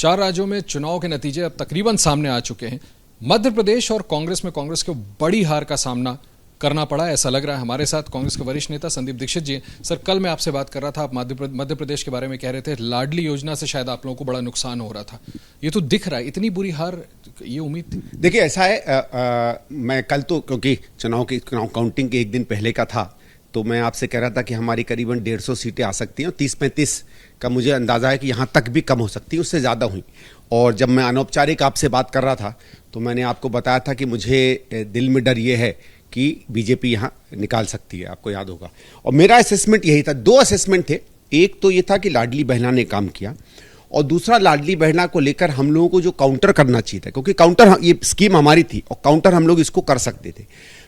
4 राज्यों में चुनाव के नतीजे अब तकरीबन सामने आ चुके हैं। मध्य प्रदेश और कांग्रेस में कांग्रेस को बड़ी हार का सामना करना पड़ा, ऐसा लग रहा है। हमारे साथ कांग्रेस के वरिष्ठ नेता संदीप दीक्षित जी। सर, कल मैं आपसे बात कर रहा था, आप मध्य प्रदेश के बारे में कह रहे थे, लाडली योजना से शायद आप लोगों को बड़ा नुकसान हो रहा था। ये तो दिख रहा है, इतनी बुरी हार, ये उम्मीद थी? देखिए, ऐसा है, मैं कल तो क्योंकि चुनाव की काउंटिंग के एक दिन पहले का था, तो मैं आपसे कह रहा था कि हमारी करीबन 150 सीटें आ सकती हैं और 30-35 का मुझे अंदाजा है कि यहाँ तक भी कम हो सकती है, उससे ज़्यादा हुई। और जब मैं अनौपचारिक आपसे बात कर रहा था तो मैंने आपको बताया था कि मुझे दिल में डर ये है कि बीजेपी यहाँ निकाल सकती है, आपको याद होगा। और मेरा असेसमेंट यही था, 2 असेसमेंट थे। एक तो ये था कि लाडली बहना ने काम किया, और दूसरा लाडली बहना को लेकर हम लोगों को जो काउंटर करना चाहिए था, क्योंकि काउंटर, ये स्कीम हमारी थी और काउंटर हम लोग इसको कर सकते थे।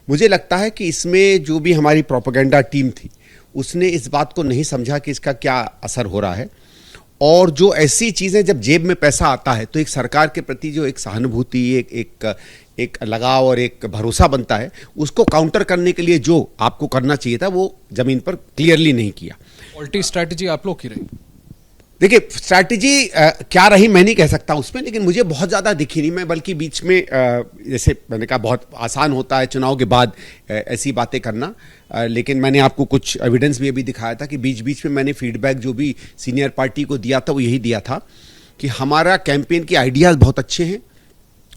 मुझे लगता है कि इसमें जो भी हमारी प्रोपेगेंडा टीम थी उसने इस बात को नहीं समझा कि इसका क्या असर हो रहा है। और जो ऐसी चीज़ें, जब जेब में पैसा आता है तो एक सरकार के प्रति जो एक सहानुभूति, एक लगाव और एक भरोसा बनता है, उसको काउंटर करने के लिए जो आपको करना चाहिए था वो जमीन पर क्लियरली नहीं किया। पॉलिटी स्ट्रैटेजी आप लोग की रही? देखिए, स्ट्रैटेजी क्या रही मैं नहीं कह सकता उसमें, लेकिन मुझे बहुत ज़्यादा दिखी नहीं। मैं बल्कि बीच में जैसे मैंने कहा, बहुत आसान होता है चुनाव के बाद ऐसी बातें करना, लेकिन मैंने आपको कुछ एविडेंस भी अभी दिखाया था कि बीच बीच में मैंने फीडबैक जो भी सीनियर पार्टी को दिया था वो यही दिया था कि हमारा कैंपेन के आइडियाज़ बहुत अच्छे हैं,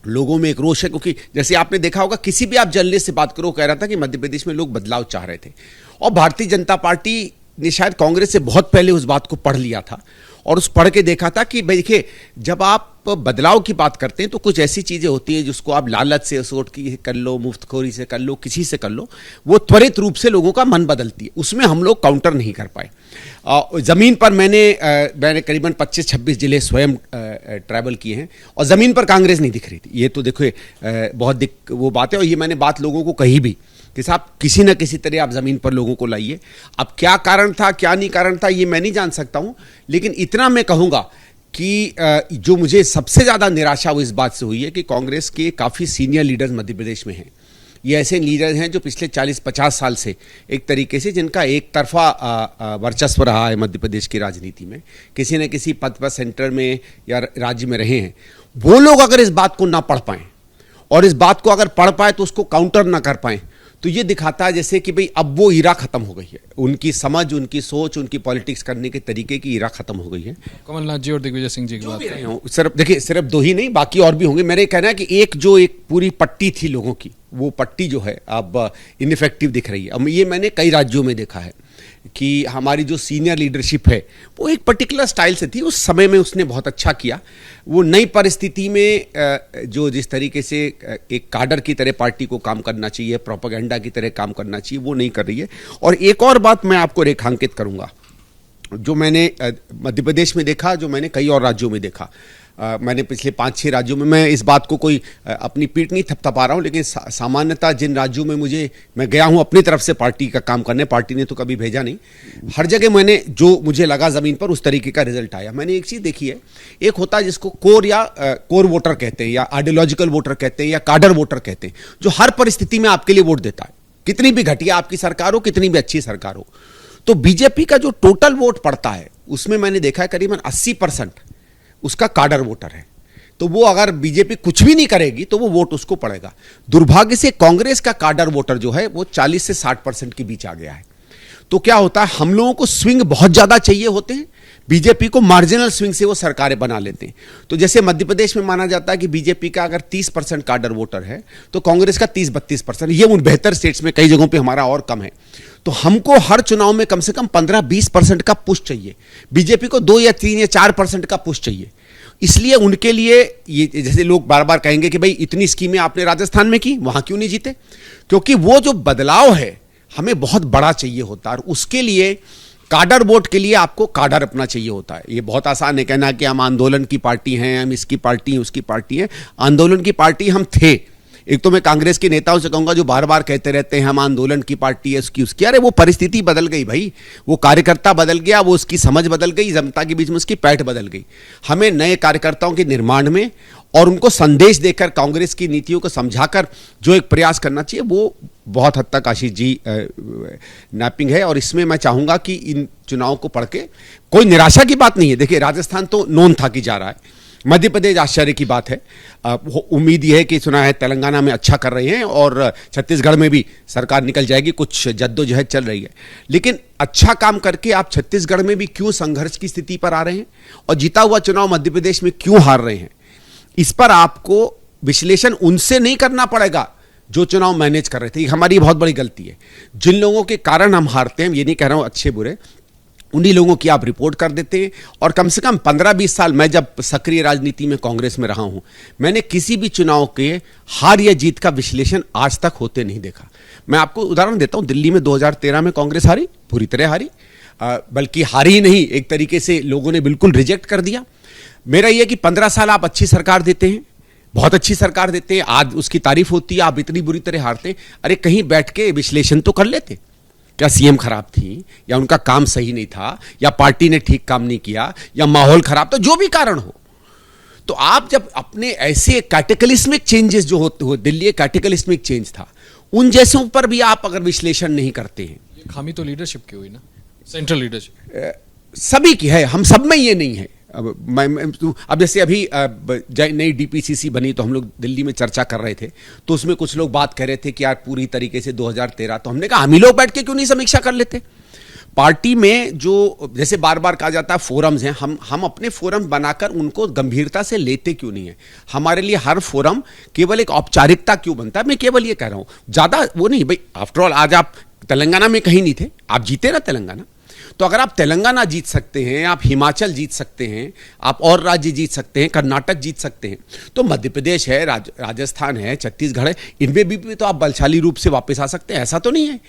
लोगों में एक रोष है। क्योंकि जैसे आपने देखा होगा, किसी भी आप जर्नलिस्ट से बात करो, कह रहा था कि मध्य प्रदेश में लोग बदलाव चाह रहे थे, और भारतीय जनता पार्टी ने शायद कांग्रेस से बहुत पहले उस बात को पढ़ लिया था और उस पढ़ के देखा था कि भाई देखिए, जब आप बदलाव की बात करते हैं तो कुछ ऐसी चीज़ें होती हैं जिसको आप लालच से असोट की कर लो, मुफ्तखोरी से कर लो, किसी से कर लो, वो त्वरित रूप से लोगों का मन बदलती है। उसमें हम लोग काउंटर नहीं कर पाए। ज़मीन पर मैंने करीबन 25-26 जिले स्वयं ट्रैवल किए हैं और ज़मीन पर कांग्रेस नहीं दिख रही थी। ये तो देखो बहुत वो बात है, और ये मैंने बात लोगों को कही भी कि साहब, किसी न किसी तरह आप ज़मीन पर लोगों को लाइए। अब क्या कारण था, क्या नहीं कारण था, ये मैं नहीं जान सकता हूं, लेकिन इतना मैं कहूंगा कि जो मुझे सबसे ज़्यादा निराशा वो इस बात से हुई है कि कांग्रेस के काफ़ी सीनियर लीडर्स मध्य प्रदेश में हैं। ये ऐसे लीडर हैं जो पिछले 40-50 साल से एक तरीके से, जिनका एक तरफा वर्चस्व रहा है मध्य प्रदेश की राजनीति में, किसी न किसी पद पर सेंटर में या राज्य में रहे हैं। वो लोग अगर इस बात को ना पढ़ पाएँ और इस बात को अगर पढ़ पाए तो उसको काउंटर ना कर पाएँ, तो ये दिखाता है जैसे कि भाई अब वो ईरा खत्म हो गई है। उनकी समझ, उनकी सोच, उनकी पॉलिटिक्स करने के तरीके की ईरा खत्म हो गई है। कमलनाथ जी और दिग्विजय सिंह जी की बात कर रहे हो, सिर्फ देखिए, सिर्फ 2 ही नहीं, बाकी और भी होंगे। मेरे कहना है कि एक पूरी पट्टी थी लोगों की, वो पट्टी जो है अब इनइफेक्टिव दिख रही है। अब ये मैंने कई राज्यों में देखा है कि हमारी जो सीनियर लीडरशिप है वो एक पर्टिकुलर स्टाइल से थी, उस समय में उसने बहुत अच्छा किया। वो नई परिस्थिति में जो जिस तरीके से एक काडर की तरह पार्टी को काम करना चाहिए, प्रोपेगेंडा की तरह काम करना चाहिए, वो नहीं कर रही है। और एक और बात मैं आपको रेखांकित करूंगा, जो मैंने मध्य प्रदेश में देखा, जो मैंने कई और राज्यों में देखा। मैंने पिछले 5-6 राज्यों में, मैं इस बात को कोई अपनी पीठ नहीं थपथपा रहा हूँ, लेकिन सामान्यतः जिन राज्यों में मैं गया हूँ अपनी तरफ से पार्टी का काम करने, पार्टी ने तो कभी भेजा नहीं, हर जगह मैंने जो मुझे लगा ज़मीन पर उस तरीके का रिजल्ट आया। मैंने एक चीज़ देखी है, एक होता है जिसको कोर वोटर कहते हैं, या आइडियोलॉजिकल वोटर कहते हैं, या काडर वोटर कहते हैं, जो हर परिस्थिति में आपके लिए वोट देता है, कितनी भी घटिया आपकी सरकार हो, कितनी भी अच्छी सरकार हो। तो बीजेपी का जो टोटल वोट पड़ता है उसमें मैंने देखा है करीबन 80% उसका काडर वोटर है। तो वो अगर बीजेपी कुछ भी नहीं करेगी तो वो वोट उसको पड़ेगा। दुर्भाग्य से कांग्रेस का काडर वोटर जो है वो 40 से 60% के बीच आ गया है। तो क्या होता है, हम लोगों को स्विंग बहुत ज्यादा चाहिए होते हैं, बीजेपी को मार्जिनल स्विंग से वो सरकारें बना लेते हैं। तो जैसे मध्य प्रदेश में माना जाता है कि बीजेपी का अगर 30% काडर वोटर है तो कांग्रेस का 30-32%, ये उन बेहतर स्टेट्स में कई जगहों पे हमारा और कम है। तो हमको हर चुनाव में कम से कम 15-20% का पुश चाहिए, बीजेपी को 2 या 3 या 4% का पुश चाहिए। इसलिए उनके लिए ये, जैसे लोग बार बार कहेंगे कि भाई इतनी स्कीमें आपने राजस्थान में की, वहां क्यों नहीं जीते, क्योंकि वो जो बदलाव है हमें बहुत बड़ा चाहिए होता है, और उसके लिए काडर वोट के लिए आपको काडर अपना चाहिए होता है। ये बहुत आसान है कहना कि हम आंदोलन की पार्टी हैं, हम इसकी पार्टी हैं, उसकी पार्टी हैं। आंदोलन की पार्टी हम थे। एक तो मैं कांग्रेस के नेताओं से कहूंगा जो बार बार कहते रहते हैं हम आंदोलन की पार्टी है, उसकी, अरे वो परिस्थिति बदल गई भाई, वो कार्यकर्ता बदल गया, वो उसकी समझ बदल गई, जनता के बीच में उसकी पैठ बदल गई। हमें नए कार्यकर्ताओं के निर्माण में और उनको संदेश देकर, कांग्रेस की नीतियों को समझाकर जो एक प्रयास करना चाहिए, वो बहुत हद तक आशीष जी नैपिंग है। और इसमें मैं चाहूंगा कि इन चुनाव को पढ़ के, कोई निराशा की बात नहीं है। देखिए, राजस्थान तो नोन था कि जा रहा है, मध्य प्रदेश आश्चर्य की बात है। उम्मीद यह है कि सुना है तेलंगाना में अच्छा कर रहे हैं और छत्तीसगढ़ में भी सरकार निकल जाएगी, कुछ जद्दोजहद चल रही है। लेकिन अच्छा काम करके आप छत्तीसगढ़ में भी क्यों संघर्ष की स्थिति पर आ रहे हैं और जीता हुआ चुनाव मध्य प्रदेश में क्यों हार रहे हैं, इस पर आपको विश्लेषण उनसे नहीं करना पड़ेगा जो चुनाव मैनेज कर रहे थे। हमारी बहुत बड़ी गलती है। जिन लोगों के कारण हम हारते हैं, ये नहीं कह रहा हूं अच्छे बुरे, उन्हीं लोगों की आप रिपोर्ट कर देते हैं। और कम से कम 15-20 साल मैं जब सक्रिय राजनीति में कांग्रेस में रहा हूं, मैंने किसी भी चुनाव के हार या जीत का विश्लेषण आज तक होते नहीं देखा। मैं आपको उदाहरण देता हूं, दिल्ली में 2013 में कांग्रेस हारी, पूरी तरह हारी, बल्कि हारी ही नहीं, एक तरीके से लोगों ने बिल्कुल रिजेक्ट कर दिया। मेरा यह कि 15 साल आप अच्छी सरकार देते हैं, बहुत अच्छी सरकार देते हैं, आज उसकी तारीफ होती है, आप इतनी बुरी तरह हारते हैं। अरे कहीं बैठ के विश्लेषण तो कर लेते, क्या सीएम खराब थी, या उनका काम सही नहीं था, या पार्टी ने ठीक काम नहीं किया, या माहौल खराब था, जो भी कारण हो। तो आप जब अपने ऐसे कैटेकलिस्मिक चेंजेस जो होते हो, दिल्ली कैटेकलिस्मिक चेंज था, उन जैसों पर भी आप अगर विश्लेषण नहीं करते हैं। ये खामी तो लीडरशिप की हुई ना, सेंट्रल लीडरशिप सभी की है, हम सब में ये नहीं है। अब जैसे अभी नई डीपीसीसी बनी तो हम लोग दिल्ली में चर्चा कर रहे थे, तो उसमें कुछ लोग बात कर रहे थे कि यार पूरी तरीके से 2013, तो हमने कहा हम ही लोग बैठ के क्यों नहीं समीक्षा कर लेते। पार्टी में जो जैसे बार बार कहा जाता है फोरम्स हैं, हम अपने फोरम बनाकर उनको गंभीरता से लेते क्यों नहीं है। हमारे लिए हर फोरम केवल एक औपचारिकता क्यों बनता है। मैं केवल ये कह रहा हूं, ज्यादा वो नहीं भाई। आफ्टरऑल आज आप तेलंगाना में कहीं नहीं थे, आप जीते ना तेलंगाना। तो अगर आप तेलंगाना जीत सकते हैं, आप हिमाचल जीत सकते हैं, आप और राज्य जीत सकते हैं, कर्नाटक जीत सकते हैं, तो मध्य प्रदेश है, राजस्थान है, छत्तीसगढ़ है, इनमें भी तो आप बलशाली रूप से वापस आ सकते हैं। ऐसा तो नहीं है।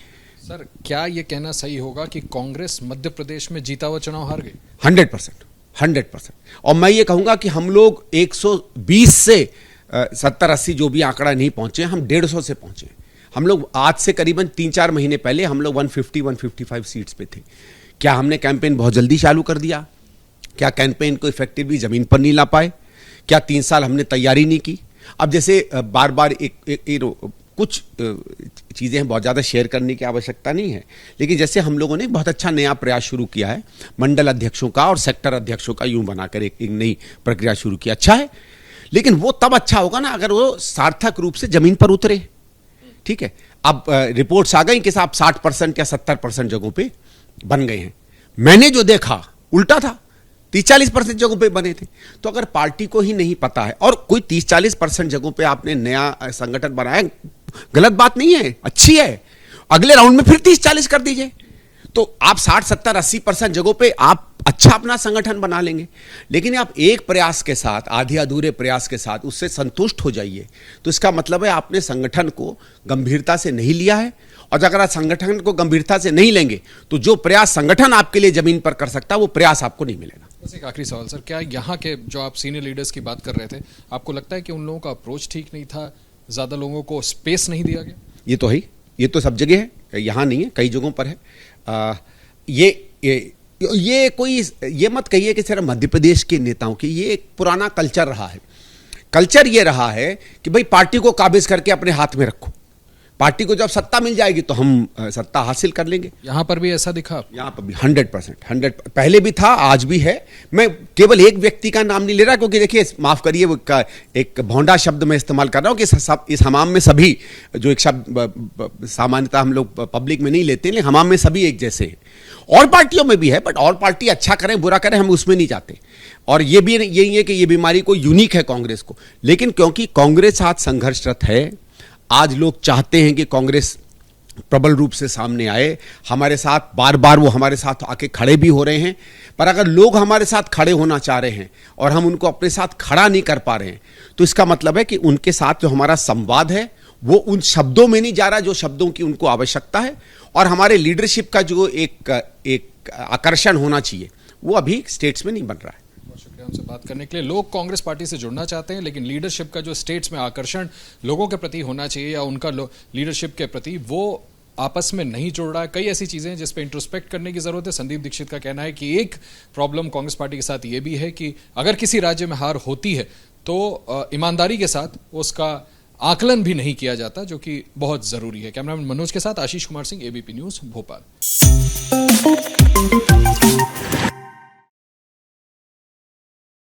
सर, क्या ये कहना सही होगा कि कांग्रेस मध्य प्रदेश में जीता हुआ चुनाव हार गई? 100%। और मैं ये कहूंगा कि हम लोग 120 से 70-80 जो भी आंकड़ा नहीं पहुंचे, हम 150 से पहुंचे। हम लोग आज से करीबन 3-4 महीने पहले हम लोग 150-155 सीट्स पे थे। क्या हमने कैंपेन बहुत जल्दी चालू कर दिया? क्या कैंपेन को इफेक्टिवली जमीन पर नहीं ला पाए? क्या 3 साल हमने तैयारी नहीं की? अब जैसे बार बार कुछ चीज़ें बहुत ज़्यादा शेयर करने की आवश्यकता नहीं है, लेकिन जैसे हम लोगों ने बहुत अच्छा नया प्रयास शुरू किया है, मंडल अध्यक्षों का और सेक्टर अध्यक्षों का यूं बनाकर एक नई प्रक्रिया शुरू की। अच्छा है, लेकिन वो तब अच्छा होगा ना अगर वो सार्थक रूप से जमीन पर उतरे। ठीक है, अब रिपोर्ट्स आ गई कि साहब 60% या 70% जगहों पे बन गए हैं। मैंने जो देखा उल्टा था, 30-40% जगहों पे बने थे। तो अगर पार्टी को ही नहीं पता है और कोई 30-40% जगहों पे आपने नया संगठन बनाया, गलत बात नहीं है, अच्छी है। अगले राउंड में फिर 30-40 कर दीजिए, तो आप 60-70-80% जगहों पे आप अच्छा अपना संगठन बना लेंगे। लेकिन आप एक प्रयास के साथ, आधे अधूरे प्रयास के साथ उससे संतुष्ट हो जाइए, तो इसका मतलब है आपने संगठन को गंभीरता से नहीं लिया है। और अगर आप संगठन को गंभीरता से नहीं लेंगे, तो जो प्रयास संगठन आपके लिए जमीन पर कर सकता है, वो प्रयास आपको नहीं मिलेगा। बस एक आखिरी सवाल सर, क्या यहाँ के जो आप सीनियर लीडर्स की बात कर रहे थे, आपको लगता है कि उन लोगों का अप्रोच ठीक नहीं था, ज्यादा लोगों को स्पेस नहीं दिया गया? ये तो है, ये तो सब जगह है, यहाँ नहीं है, कई जगहों पर है। ये कोई ये मत कहिए कि सिर्फ मध्य प्रदेश के नेताओं की, ये एक पुराना कल्चर रहा है। कल्चर ये रहा है कि भाई पार्टी को काबिज करके अपने हाथ में रखो, पार्टी को जब सत्ता मिल जाएगी तो हम सत्ता हासिल कर लेंगे। यहां पर भी ऐसा दिखा? यहां पर भी 100%, पहले भी था, आज भी है। मैं केवल एक व्यक्ति का नाम नहीं ले रहा, क्योंकि देखिए, माफ करिए, वो एक भौंडा शब्द मैं इस्तेमाल कर रहा हूं कि इस हमाम में सभी, जो एक शब्द सामान्यतः हम लोग पब्लिक में नहीं लेते, लेकिन हमाम में सभी एक जैसे हैं। और पार्टियों में भी है, बट और पार्टी अच्छा करें बुरा करें हम उसमें नहीं जाते। और ये भी यही है कि ये बीमारी को यूनिक है कांग्रेस को, लेकिन क्योंकि कांग्रेस आज संघर्षरत है, आज लोग चाहते हैं कि कांग्रेस प्रबल रूप से सामने आए, हमारे साथ बार बार वो हमारे साथ आके खड़े भी हो रहे हैं। पर अगर लोग हमारे साथ खड़े होना चाह रहे हैं और हम उनको अपने साथ खड़ा नहीं कर पा रहे हैं, तो इसका मतलब है कि उनके साथ जो हमारा संवाद है वो उन शब्दों में नहीं जा रहा जो शब्दों की उनको आवश्यकता है। और हमारे लीडरशिप का जो एक आकर्षण होना चाहिए, वो अभी स्टेट्स में नहीं बन रहा है। शुक्रिया हमसे बात करने के लिए। लोग कांग्रेस पार्टी से जुड़ना चाहते हैं, लेकिन लीडरशिप का जो स्टेट्स में आकर्षण लोगों के प्रति होना चाहिए या उनका लीडरशिप के प्रति, वो आपस में नहीं जुड़ रहा है। कई ऐसी चीजें हैं जिस पे इंट्रोस्पेक्ट करने की जरूरत है। संदीप दीक्षित का कहना है कि एक प्रॉब्लम कांग्रेस पार्टी के साथ ये भी है कि अगर किसी राज्य में हार होती है तो ईमानदारी के साथ उसका आकलन भी नहीं किया जाता, जो कि बहुत जरूरी है। कैमरामैन मनोज के साथ आशीष कुमार सिंह, एबीपी न्यूज, भोपाल।